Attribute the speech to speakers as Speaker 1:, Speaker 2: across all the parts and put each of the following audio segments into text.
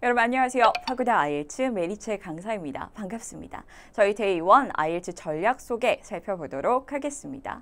Speaker 1: 여러분 안녕하세요. 파고다 IELTS 메리츠의 강사입니다. 반갑습니다. 저희 데이 1 IELTS 전략 소개 살펴보도록 하겠습니다.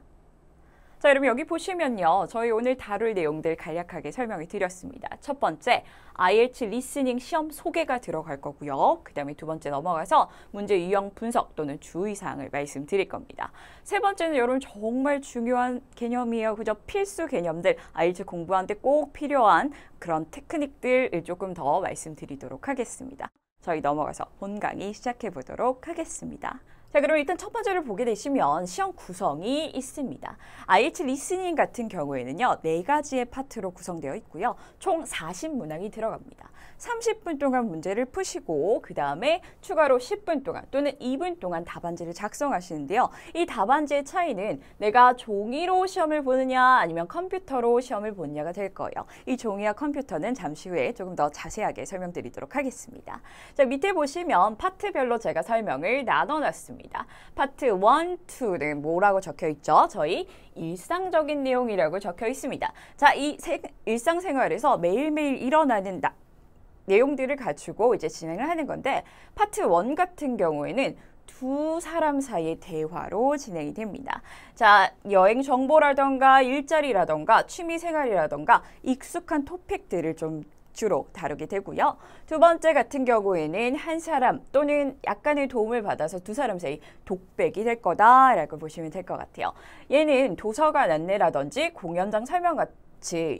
Speaker 1: 자, 여러분 여기 보시면요. 저희 오늘 다룰 내용들 간략하게 설명을 드렸습니다. 첫 번째, IELTS 리스닝 시험 소개가 들어갈 거고요. 그 다음에 두 번째 넘어가서 문제 유형 분석 또는 주의사항을 말씀드릴 겁니다. 세 번째는 여러분 정말 중요한 개념이에요. 그죠? 필수 개념들, IELTS 공부하는데 꼭 필요한 그런 테크닉들을 조금 더 말씀드리도록 하겠습니다. 저희 넘어가서 본 강의 시작해 보도록 하겠습니다. 자, 그럼 일단 첫 번째를 보게 되시면 시험 구성이 있습니다. IELTS 리스닝 같은 경우에는요, 4가지의 파트로 구성되어 있고요. 총 40문항이 들어갑니다. 30분 동안 문제를 푸시고 그 다음에 추가로 10분 동안 또는 2분 동안 답안지를 작성하시는데요. 이 답안지의 차이는 내가 종이로 시험을 보느냐 아니면 컴퓨터로 시험을 보느냐가 될 거예요. 이 종이와 컴퓨터는 잠시 후에 조금 더 자세하게 설명드리도록 하겠습니다. 자, 밑에 보시면 파트별로 제가 설명을 나눠놨습니다. 파트 1, 2는 뭐라고 적혀 있죠? 저희 일상적인 내용이라고 적혀 있습니다. 자, 이 일상생활에서 매일매일 일어나는 내용들을 가지고 이제 진행을 하는 건데, 파트 1 같은 경우에는 두 사람 사이의 대화로 진행이 됩니다. 자, 여행 정보라던가 일자리라던가 취미생활이라던가 익숙한 토픽들을 좀 주로 다루게 되고요. 두 번째 같은 경우에는 한 사람 또는 약간의 도움을 받아서 두 사람 사이 독백이 될 거다라고 보시면 될 것 같아요. 얘는 도서관 안내라든지 공연장 설명 같은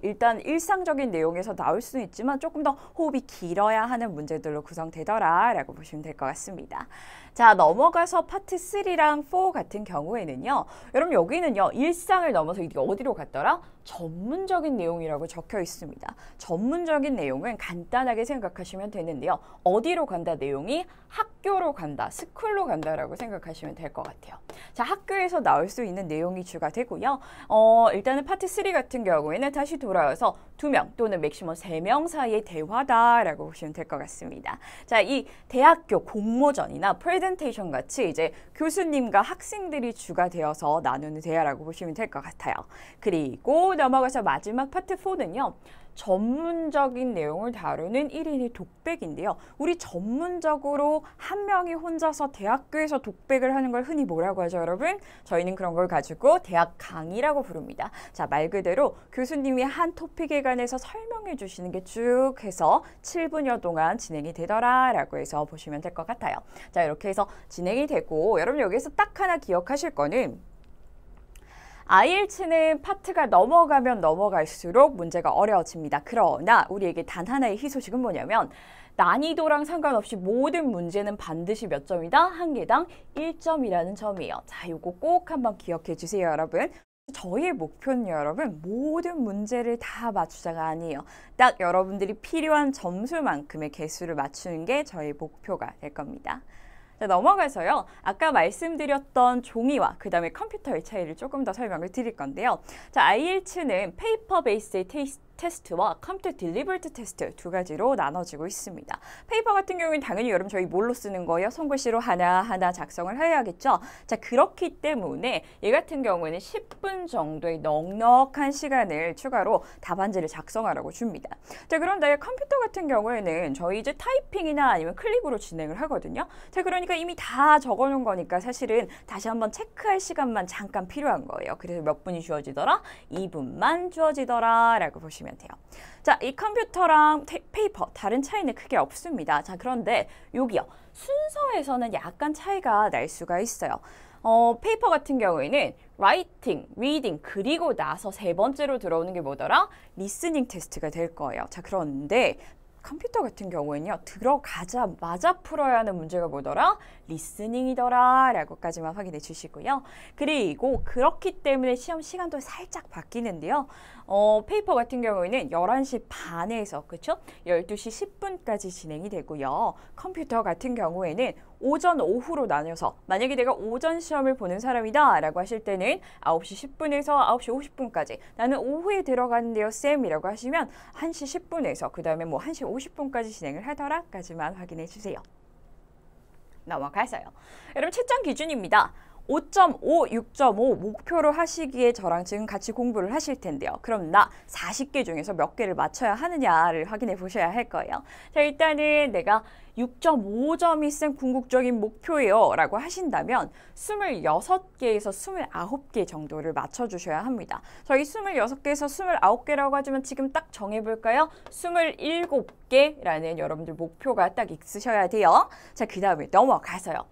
Speaker 1: 일단 일상적인 내용에서 나올 수는 있지만 조금 더 호흡이 길어야 하는 문제들로 구성되더라라고 보시면 될 것 같습니다. 자, 넘어가서 파트 3랑 4 같은 경우에는요. 여러분 여기는요. 일상을 넘어서 이게 어디로 갔더라? 전문적인 내용이라고 적혀 있습니다. 전문적인 내용은 간단하게 생각하시면 되는데요. 어디로 간다 내용이? 학교로 간다, 스쿨로 간다라고 생각하시면 될 것 같아요. 자, 학교에서 나올 수 있는 내용이 주가 되고요. 일단은 파트 3 같은 경우에는 다시 돌아와서 2명 또는 맥시멈 3명 사이의 대화다라고 보시면 될 것 같습니다. 자, 이 대학교 공모전이나 프레젠테이션 같이 이제 교수님과 학생들이 주가 되어서 나누는 대화라고 보시면 될 것 같아요. 그리고 넘어가서 마지막 파트 4는요. 전문적인 내용을 다루는 1인의 독백인데요. 우리 전문적으로 한 명이 혼자서 대학교에서 독백을 하는 걸 흔히 뭐라고 하죠, 여러분? 저희는 그런 걸 가지고 대학 강의라고 부릅니다. 자, 말 그대로 교수님이 한 토픽에 관해서 설명해 주시는 게 쭉 해서 7분여 동안 진행이 되더라라고 해서 보시면 될 것 같아요. 자, 이렇게 해서 진행이 되고, 여러분 여기서 딱 하나 기억하실 거는 IELTS는 파트가 넘어가면 넘어갈수록 문제가 어려워집니다. 그러나 우리에게 단 하나의 희소식은 뭐냐면 난이도랑 상관없이 모든 문제는 반드시 몇 점이다? 한 개당 1점이라는 점이에요. 자, 요거 꼭 한번 기억해 주세요, 여러분. 저희의 목표는 여러분 모든 문제를 다 맞추자가 아니에요. 딱 여러분들이 필요한 점수만큼의 개수를 맞추는 게 저희 목표가 될 겁니다. 자, 넘어가서요. 아까 말씀드렸던 종이와 그 다음에 컴퓨터의 차이를 조금 더 설명을 드릴 건데요. 자, IELTS는 페이퍼 베이스의 테스트와 컴퓨터 딜리버드 테스트 두 가지로 나눠지고 있습니다. 페이퍼 같은 경우는 당연히 여러분 저희 뭘로 쓰는 거예요? 손글씨로 하나하나 작성을 해야겠죠? 자, 그렇기 때문에 얘 같은 경우에는 10분 정도의 넉넉한 시간을 추가로 답안지를 작성하라고 줍니다. 자, 그런데 컴퓨터 같은 경우에는 저희 이제 타이핑이나 아니면 클릭으로 진행을 하거든요. 자, 그러니까 이미 다 적어놓은 거니까 사실은 다시 한번 체크할 시간만 잠깐 필요한 거예요. 그래서 몇 분이 주어지더라? 2분만 주어지더라 라고 보시면 돼요. 자, 이 컴퓨터랑 페이퍼 다른 차이는 크게 없습니다. 자, 그런데 여기요. 순서에서는 약간 차이가 날 수가 있어요. 페이퍼 같은 경우에는 라이팅, 리딩, 그리고 나서 세 번째로 들어오는 게 뭐더라? 리스닝 테스트가 될 거예요. 자, 그런데 컴퓨터 같은 경우에는요. 들어가자마자 풀어야 하는 문제가 뭐더라? 리스닝이더라 라고까지만 확인해 주시고요. 그리고 그렇기 때문에 시험 시간도 살짝 바뀌는데요. 페이퍼 같은 경우에는 11시 반에서 그쵸? 12시 10분까지 진행이 되고요. 컴퓨터 같은 경우에는 오전, 오후로 나뉘어서 만약에 내가 오전 시험을 보는 사람이다 라고 하실 때는 9시 10분에서 9시 50분까지 나는 오후에 들어가는데요 쌤이라고 하시면 1시 10분에서 그 다음에 뭐 1시 50분까지 진행을 하더라까지만 확인해 주세요. 넘어가서요. 여러분 채점 기준입니다. 5.5, 6.5 목표로 하시기에 저랑 지금 같이 공부를 하실 텐데요. 그럼 나 40개 중에서 몇 개를 맞춰야 하느냐를 확인해 보셔야 할 거예요. 자, 일단은 내가 6.5점이 쌤 궁극적인 목표예요 라고 하신다면 26개에서 29개 정도를 맞춰주셔야 합니다. 저희 26개에서 29개라고 하지만 지금 딱 정해볼까요? 27개라는 여러분들 목표가 딱 있으셔야 돼요. 자, 그 다음에 넘어가서요.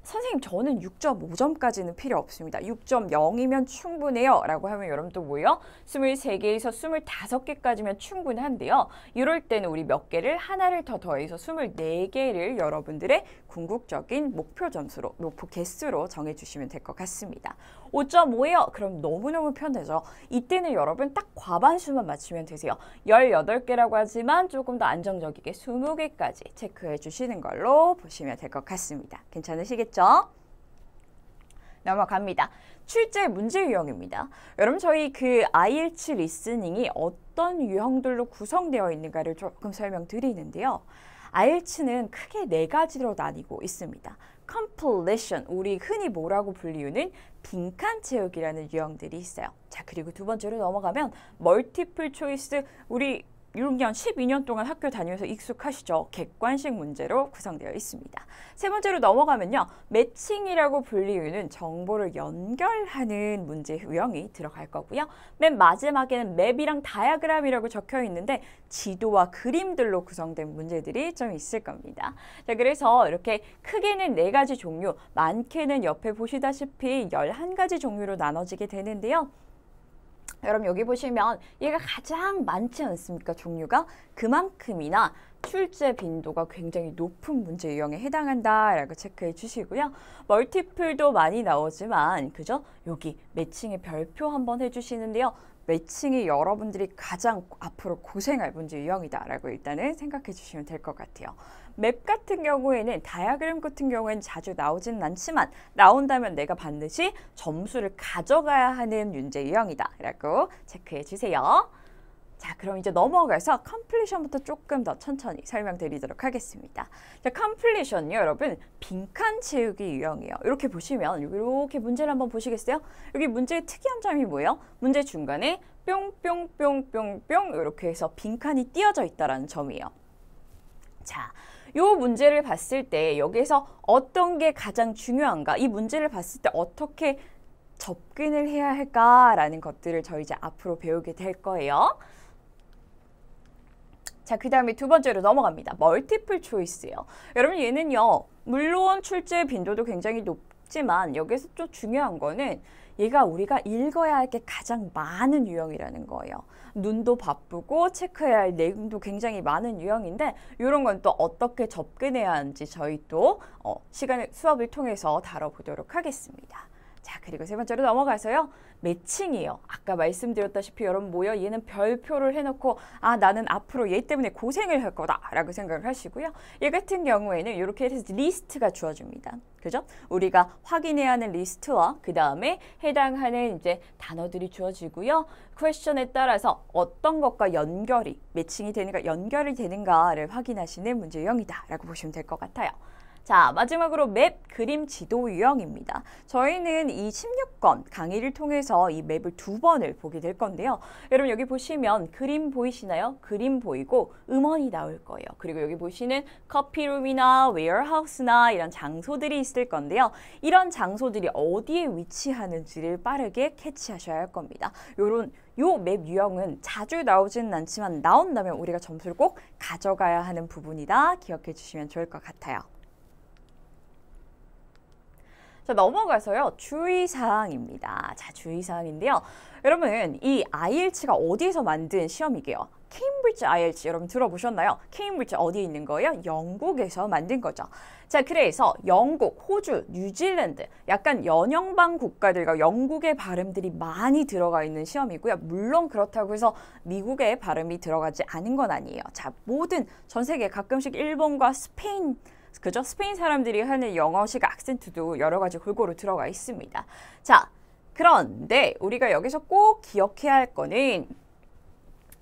Speaker 1: 선생님 저는 6.5점까지는 필요 없습니다. 6.0이면 충분해요 라고 하면 여러분 또 뭐예요? 23개에서 25개까지면 충분한데요. 이럴 때는 우리 몇 개를 하나를 더 더해서 24개를 여러분들의 궁극적인 목표 점수로, 목표 개수로 정해주시면 될 것 같습니다. 5.5예요? 그럼 너무너무 편해져. 이때는 여러분 딱 과반수만 맞추면 되세요. 18개라고 하지만 조금 더 안정적이게 20개까지 체크해 주시는 걸로 보시면 될 것 같습니다. 괜찮으시겠죠? 넘어갑니다. 출제 문제 유형입니다. 여러분 저희 그 IELTS 리스닝이 어떤 유형들로 구성되어 있는가를 조금 설명드리는데요. IELTS는 크게 4가지로 나뉘고 있습니다. completion, 우리 흔히 뭐라고 불리우는 빈칸 채우기라는 유형들이 있어요. 자, 그리고 두 번째로 넘어가면 멀티플 초이스, 우리 6년, 12년 동안 학교 다니면서 익숙하시죠? 객관식 문제로 구성되어 있습니다. 세 번째로 넘어가면요. 매칭이라고 불리우는 정보를 연결하는 문제 유형이 들어갈 거고요. 맨 마지막에는 맵이랑 다이어그램이라고 적혀 있는데 지도와 그림들로 구성된 문제들이 좀 있을 겁니다. 자, 그래서 이렇게 크게는 4가지 종류, 많게는 옆에 보시다시피 11가지 종류로 나눠지게 되는데요. 여러분 여기 보시면 얘가 가장 많지 않습니까? 종류가 그만큼이나 출제 빈도가 굉장히 높은 문제 유형에 해당한다라고 체크해 주시고요. 멀티플도 많이 나오지만 그죠? 여기 매칭의 별표 한번 해주시는데요. 매칭이 여러분들이 가장 앞으로 고생할 문제 유형이다라고 일단은 생각해 주시면 될 것 같아요. 맵 같은 경우에는 다이어그램 같은 경우에는 자주 나오지는 않지만 나온다면 내가 반드시 점수를 가져가야 하는 문제 유형이다라고 체크해 주세요. 자, 그럼 이제 넘어가서 컴플리션부터 조금 더 천천히 설명드리도록 하겠습니다. 자, 컴플리션요, 여러분 빈칸 채우기 유형이에요. 이렇게 보시면 이렇게 문제를 한번 보시겠어요? 여기 문제의 특이한 점이 뭐예요? 문제 중간에 뿅뿅뿅뿅뿅 이렇게 해서 빈칸이 띄어져 있다는 점이에요. 자, 요 문제를 봤을 때 여기에서 어떤 게 가장 중요한가? 이 문제를 봤을 때 어떻게 접근을 해야 할까라는 것들을 저희 이제 앞으로 배우게 될 거예요. 자, 그 다음에 두 번째로 넘어갑니다. 멀티플 초이스예요. 여러분 얘는요, 물론 출제 빈도도 굉장히 높지만 여기서 좀 중요한 거는 얘가 우리가 읽어야 할 게 가장 많은 유형이라는 거예요. 눈도 바쁘고 체크해야 할 내용도 굉장히 많은 유형인데 이런 건 또 어떻게 접근해야 하는지 저희 또 수업을 통해서 다뤄보도록 하겠습니다. 자, 그리고 세 번째로 넘어가서요. 매칭이에요. 아까 말씀드렸다시피 여러분 뭐요? 얘는 별표를 해놓고 아 나는 앞으로 얘 때문에 고생을 할 거다 라고 생각을 하시고요. 얘 같은 경우에는 이렇게 해서 리스트가 주어집니다. 그죠? 우리가 확인해야 하는 리스트와 그 다음에 해당하는 이제 단어들이 주어지고요. 퀘스천에 따라서 어떤 것과 연결이 매칭이 되는가 연결이 되는가를 확인하시는 문제 유형이다 라고 보시면 될 것 같아요. 자, 마지막으로 맵, 그림, 지도 유형입니다. 저희는 이 16권 강의를 통해서 이 맵을 2번을 보게 될 건데요. 여러분 여기 보시면 그림 보이시나요? 그림 보이고 음원이 나올 거예요. 그리고 여기 보시는 커피룸이나 웨어하우스나 이런 장소들이 있을 건데요. 이런 장소들이 어디에 위치하는지를 빠르게 캐치하셔야 할 겁니다. 요 맵 유형은 자주 나오지는 않지만 나온다면 우리가 점수를 꼭 가져가야 하는 부분이다. 기억해 주시면 좋을 것 같아요. 자, 넘어가서요. 주의사항입니다. 자, 주의사항인데요. 여러분, 이 IELTS가 어디에서 만든 시험이게요? 케임브리지 IELTS 여러분 들어보셨나요? 케임브리지 어디에 있는 거예요? 영국에서 만든 거죠. 자, 그래서 영국, 호주, 뉴질랜드 약간 연영방 국가들과 영국의 발음들이 많이 들어가 있는 시험이고요. 물론 그렇다고 해서 미국의 발음이 들어가지 않은 건 아니에요. 자, 모든 전 세계 가끔씩 일본과 스페인 그죠? 스페인 사람들이 하는 영어식 악센트도 여러 가지 골고루 들어가 있습니다. 자, 그런데 우리가 여기서 꼭 기억해야 할 거는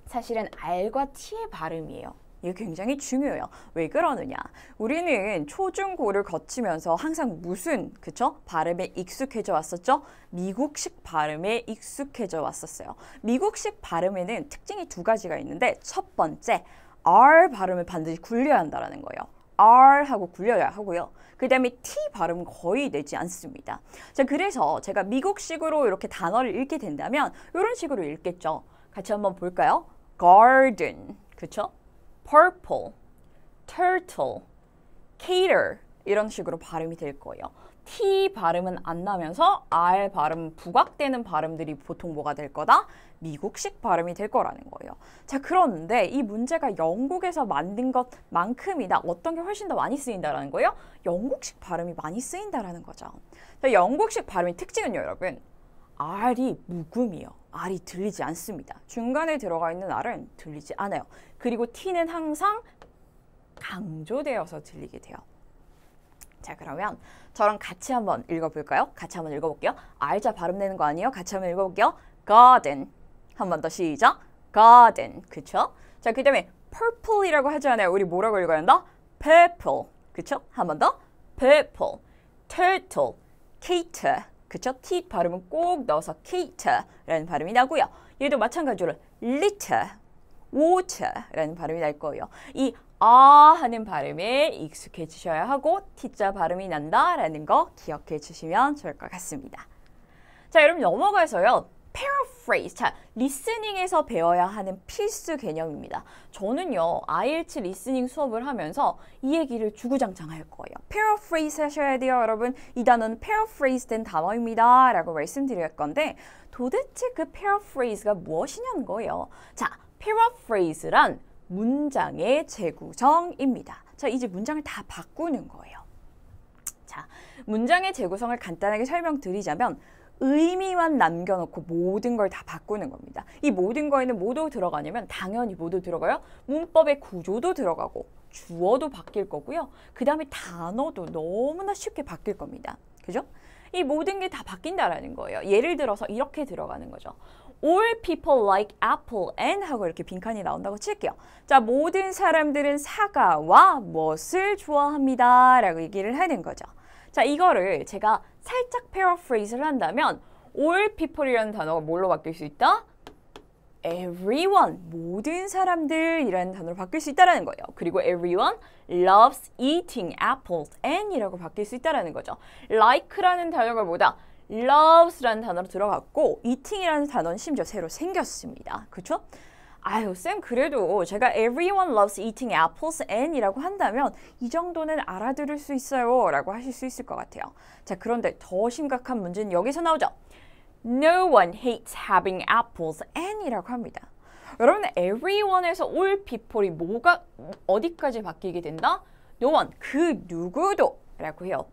Speaker 1: 사실은 R과 T의 발음이에요. 이게 굉장히 중요해요. 왜 그러느냐? 우리는 초중고를 거치면서 항상 무슨, 그쵸? 발음에 익숙해져 왔었죠? 미국식 발음에 익숙해져 왔었어요. 미국식 발음에는 특징이 두 가지가 있는데 첫 번째, R 발음을 반드시 굴려야 한다는 거예요. R 하고 굴려야 하고요. 그 다음에 T 발음은 거의 내지 않습니다. 자, 그래서 제가 미국식으로 이렇게 단어를 읽게 된다면 이런 식으로 읽겠죠. 같이 한번 볼까요? Garden, 그쵸? Purple, Turtle, Cater 이런 식으로 발음이 될 거예요. T 발음은 안 나면서 R 발음 부각되는 발음들이 보통 뭐가 될 거다? 미국식 발음이 될 거라는 거예요. 자, 그런데 이 문제가 영국에서 만든 것만큼이나 어떤 게 훨씬 더 많이 쓰인다라는 거예요? 영국식 발음이 많이 쓰인다라는 거죠. 자, 영국식 발음의 특징은요, 여러분. R이 묵음이요. R이 들리지 않습니다. 중간에 들어가 있는 R은 들리지 않아요. 그리고 T는 항상 강조되어서 들리게 돼요. 자, 그러면 저랑 같이 한번 읽어볼까요? 같이 한번 읽어볼게요. R자 발음 내는 거 아니에요? 같이 한번 읽어볼게요. Garden. 한 번 더 시작. Garden. 그쵸? 자, 그 다음에 purple이라고 하지 않아요. 우리 뭐라고 읽어야 한다? Purple. 그쵸? 한 번 더. Purple. Turtle. Cater. 그쵸? T 발음은 꼭 넣어서 cater라는 발음이 나고요. 얘도 마찬가지로 litter, water라는 발음이 날 거예요. 이 하는 발음에 익숙해지셔야 하고 T자 발음이 난다라는 거 기억해 주시면 좋을 것 같습니다. 자, 여러분 넘어가서요. paraphrase. 자, 리스닝에서 배워야 하는 필수 개념입니다. 저는요, IELTS 리스닝 수업을 하면서 이 얘기를 주구장창 할 거예요. paraphrase 하셔야 돼요, 여러분. 이 단어는 paraphrase 된 단어입니다. 라고 말씀드릴 건데 도대체 그 paraphrase가 무엇이냐는 거예요. 자, paraphrase란 문장의 재구성입니다. 자, 이제 문장을 다 바꾸는 거예요. 자, 문장의 재구성을 간단하게 설명드리자면 의미만 남겨놓고 모든 걸 다 바꾸는 겁니다. 이 모든 거에는 뭐도 들어가냐면 당연히 뭐도 들어가요? 문법의 구조도 들어가고 주어도 바뀔 거고요. 그 다음에 단어도 너무나 쉽게 바뀔 겁니다. 그죠? 이 모든 게 다 바뀐다라는 거예요. 예를 들어서 이렇게 들어가는 거죠. All people like apple and 하고 이렇게 빈칸이 나온다고 칠게요. 자, 모든 사람들은 사과와 무엇을 좋아합니다. 라고 얘기를 하는 거죠. 자, 이거를 제가 살짝 paraphrase를 한다면 all people이라는 단어가 뭘로 바뀔 수 있다? everyone, 모든 사람들이라는 단어로 바뀔 수 있다는 거예요. 그리고 everyone loves eating apples and 이라고 바뀔 수 있다는 거죠. like라는 단어가 뭐다? loves라는 단어로 들어갔고 eating이라는 단어는 심지어 새로 생겼습니다. 그렇죠? 아유, 쌤 그래도 제가 everyone loves eating apples and 이라고 한다면 이 정도는 알아들을 수 있어요 라고 하실 수 있을 것 같아요. 자, 그런데 더 심각한 문제는 여기서 나오죠. No one hates having apples and 이라고 합니다. 여러분, everyone에서 all people이 뭐가 어디까지 바뀌게 된다? No one, 그 누구도 라고 해요.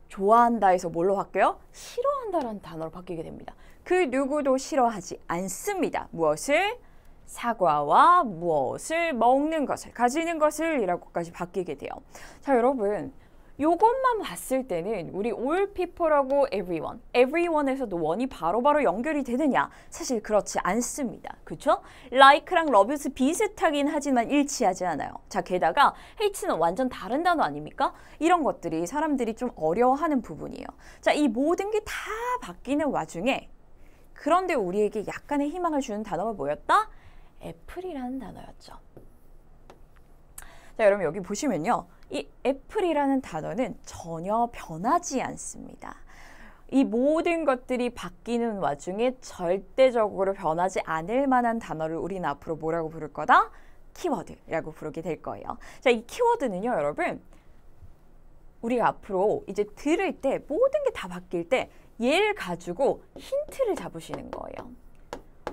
Speaker 1: 좋아한다에서 뭘로 바뀌어요? 싫어한다라는 단어로 바뀌게 됩니다. 그 누구도 싫어하지 않습니다. 무엇을? 사과와 무엇을 먹는 것을, 가지는 것을 이라고까지 바뀌게 돼요. 자, 여러분, 요것만 봤을 때는 우리 all people하고 everyone에서도 원이 바로바로 연결이 되느냐? 사실 그렇지 않습니다. 그쵸? like랑 loves 비슷하긴 하지만 일치하지 않아요. 자, 게다가 hate는 완전 다른 단어 아닙니까? 이런 것들이 사람들이 좀 어려워하는 부분이에요. 자, 이 모든 게 다 바뀌는 와중에 그런데 우리에게 약간의 희망을 주는 단어가 뭐였다? 애플이라는 단어였죠. 자, 여러분 여기 보시면요. 이 애플이라는 단어는 전혀 변하지 않습니다. 이 모든 것들이 바뀌는 와중에 절대적으로 변하지 않을 만한 단어를 우리는 앞으로 뭐라고 부를 거다? 키워드라고 부르게 될 거예요. 자, 이 키워드는요, 여러분. 우리가 앞으로 이제 들을 때 모든 게 다 바뀔 때 얘를 가지고 힌트를 잡으시는 거예요.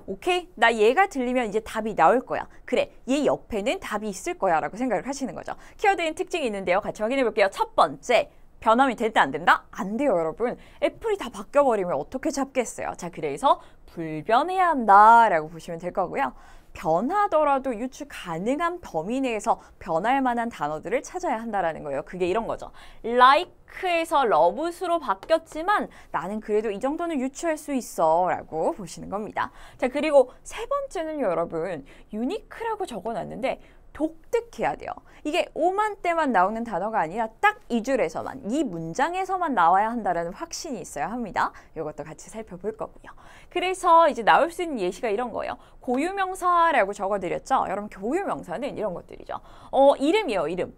Speaker 1: 오케이? 나 얘가 들리면 이제 답이 나올 거야. 그래, 얘 옆에는 답이 있을 거야 라고 생각을 하시는 거죠. 키워드엔 특징이 있는데요. 같이 확인해 볼게요. 첫 번째, 변함이 된다 안 된다? 안 돼요, 여러분. 애플이 다 바뀌어버리면 어떻게 잡겠어요? 자, 그래서 불변해야 한다 라고 보시면 될 거고요. 변하더라도 유추 가능한 범위 내에서 변할 만한 단어들을 찾아야 한다라는 거예요. 그게 이런 거죠. like에서 love수로 바뀌었지만 나는 그래도 이 정도는 유추할 수 있어 라고 보시는 겁니다. 자, 그리고 세 번째는 여러분 unique라고 적어놨는데 독특해야 돼요. 이게 오만 때만 나오는 단어가 아니라 딱 이 줄에서만, 이 문장에서만 나와야 한다는 확신이 있어야 합니다. 이것도 같이 살펴볼 거고요. 그래서 이제 나올 수 있는 예시가 이런 거예요. 고유명사라고 적어드렸죠. 여러분 고유명사는 이런 것들이죠. 이름이에요, 이름.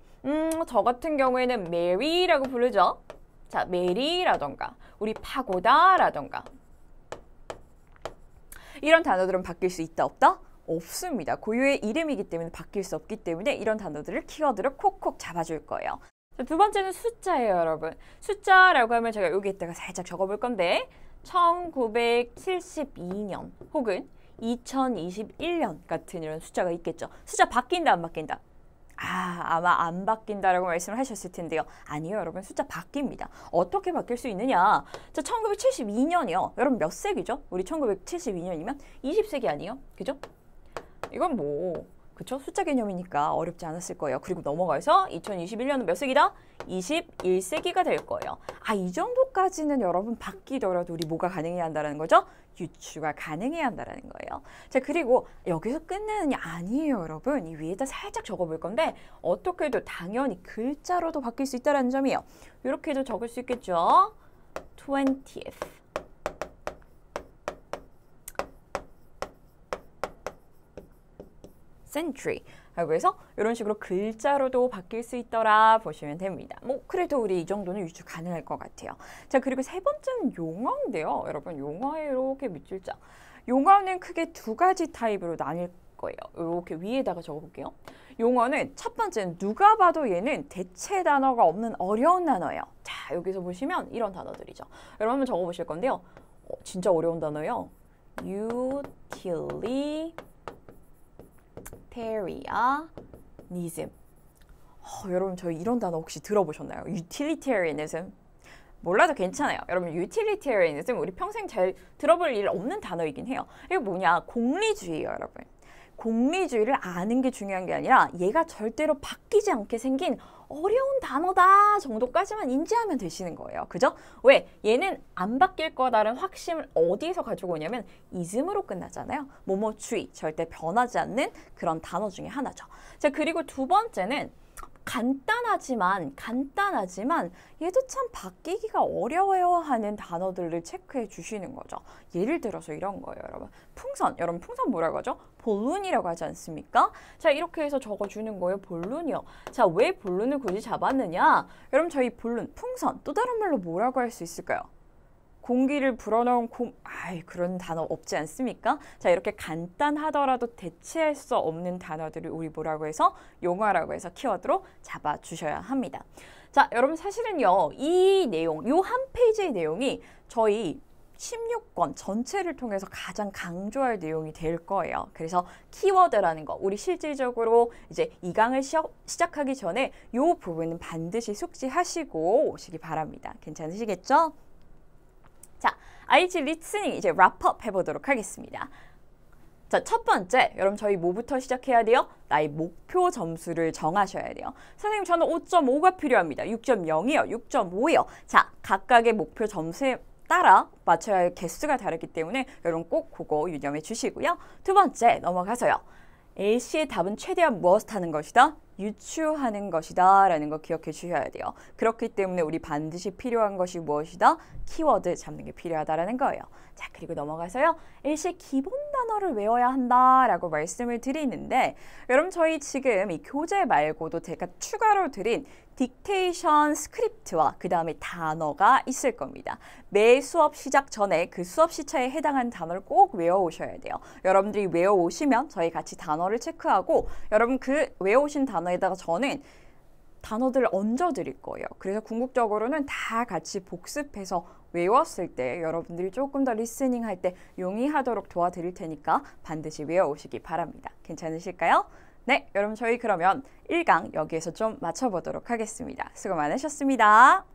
Speaker 1: 저 같은 경우에는 Mary라고 부르죠. 자, Mary라던가 우리 파고다라던가 이런 단어들은 바뀔 수 있다, 없다? 없습니다. 고유의 이름이기 때문에 바뀔 수 없기 때문에 이런 단어들을 키워드를 콕콕 잡아줄 거예요. 자, 두 번째는 숫자예요, 여러분. 숫자라고 하면 제가 여기에다가 살짝 적어볼 건데 1972년 혹은 2021년 같은 이런 숫자가 있겠죠. 숫자 바뀐다, 안 바뀐다? 아마 안 바뀐다라고 말씀을 하셨을 텐데요. 아니요, 여러분. 숫자 바뀝니다. 어떻게 바뀔 수 있느냐? 자, 1972년이요. 여러분 몇 세기죠? 우리 1972년이면 20세기 아니에요? 그죠? 이건 뭐 그쵸? 숫자 개념이니까 어렵지 않았을 거예요. 그리고 넘어가서 2021년은 몇 세기다? 21세기가 될 거예요. 이 정도까지는 여러분 바뀌더라도 우리 뭐가 가능해야 한다는 거죠? 유추가 가능해야 한다는 거예요. 자, 그리고 여기서 끝나느냐? 아니에요, 여러분. 이 위에다 살짝 적어볼 건데 어떻게 해도 당연히 글자로도 바뀔 수 있다는 점이에요. 이렇게 해도 적을 수 있겠죠? 20th. century 라고 해서 이런 식으로 글자로도 바뀔 수 있더라 보시면 됩니다. 뭐 그래도 우리 이 정도는 유추 가능할 것 같아요. 자, 그리고 세 번째는 용어인데요. 여러분 용어에 이렇게 밑줄자. 용어는 크게 두 가지 타입으로 나뉠 거예요. 이렇게 위에다가 적어볼게요. 용어는 첫 번째는 누가 봐도 얘는 대체 단어가 없는 어려운 단어예요. 자, 여기서 보시면 이런 단어들이죠. 여러분 한번 적어보실 건데요. 진짜 어려운 단어예요. utilitarianism. 여러분 저희 이런 단어 혹시 들어보셨나요? utilitarianism. 몰라도 괜찮아요. 여러분 utilitarianism 우리 평생 잘 들어볼 일 없는 단어이긴 해요. 이게 뭐냐? 공리주의예요, 여러분. 공리주의를 아는 게 중요한 게 아니라 얘가 절대로 바뀌지 않게 생긴 어려운 단어다 정도까지만 인지하면 되시는 거예요. 그죠? 왜? 얘는 안 바뀔 거다라는 확신을 어디에서 가지고 오냐면 ism으로 끝나잖아요. 뭐뭐주의, 절대 변하지 않는 그런 단어 중에 하나죠. 자, 그리고 두 번째는 간단하지만 얘도 참 바뀌기가 어려워요 하는 단어들을 체크해 주시는 거죠. 예를 들어서 이런 거예요, 여러분. 풍선, 여러분 풍선 뭐라고 하죠? 볼룬이라고 하지 않습니까? 자, 이렇게 해서 적어주는 거예요, 볼룬이요. 자, 왜 볼룬을 굳이 잡았느냐? 여러분 저희 볼룬, 풍선, 또 다른 말로 뭐라고 할 수 있을까요? 공기를 불어넣은 그런 단어 없지 않습니까? 자, 이렇게 간단하더라도 대체할 수 없는 단어들을 우리 뭐라고 해서 용어라고 해서 키워드로 잡아주셔야 합니다. 자, 여러분 사실은요, 이 내용, 이 한 페이지의 내용이 저희 16권 전체를 통해서 가장 강조할 내용이 될 거예요. 그래서 키워드라는 거, 우리 실질적으로 이제 이 강을 시작하기 전에 이 부분은 반드시 숙지하시고 오시기 바랍니다. 괜찮으시겠죠? 자, IELTS 리스닝 이제 랩업 해보도록 하겠습니다. 자, 첫 번째, 여러분 저희 뭐부터 시작해야 돼요? 나의 목표 점수를 정하셔야 돼요. 선생님 저는 5.5가 필요합니다. 6.0이요, 6.5이요. 자, 각각의 목표 점수에 따라 맞춰야 할 개수가 다르기 때문에 여러분 꼭 그거 유념해 주시고요. 두 번째 넘어가서요. A씨의 답은 최대한 무엇을 하는 것이다? 유추하는 것이다 라는 거 기억해 주셔야 돼요. 그렇기 때문에 우리 반드시 필요한 것이 무엇이다? 키워드 잡는 게 필요하다라는 거예요. 자, 그리고 넘어가서요. A씨의 기본 단어를 외워야 한다라고 말씀을 드리는데 여러분 저희 지금 이 교재 말고도 제가 추가로 드린 딕테이션 스크립트와 그 다음에 단어가 있을 겁니다. 매 수업 시작 전에 그 수업 시차에 해당하는 단어를 꼭 외워오셔야 돼요. 여러분들이 외워오시면 저희 같이 단어를 체크하고 여러분 그 외워오신 단어에다가 저는 단어들을 얹어 드릴 거예요. 그래서 궁극적으로는 다 같이 복습해서 외웠을 때 여러분들이 조금 더 리스닝 할 때 용이하도록 도와드릴 테니까 반드시 외워오시기 바랍니다. 괜찮으실까요? 네, 여러분 저희 그러면 1강 여기에서 좀 마쳐보도록 하겠습니다. 수고 많으셨습니다.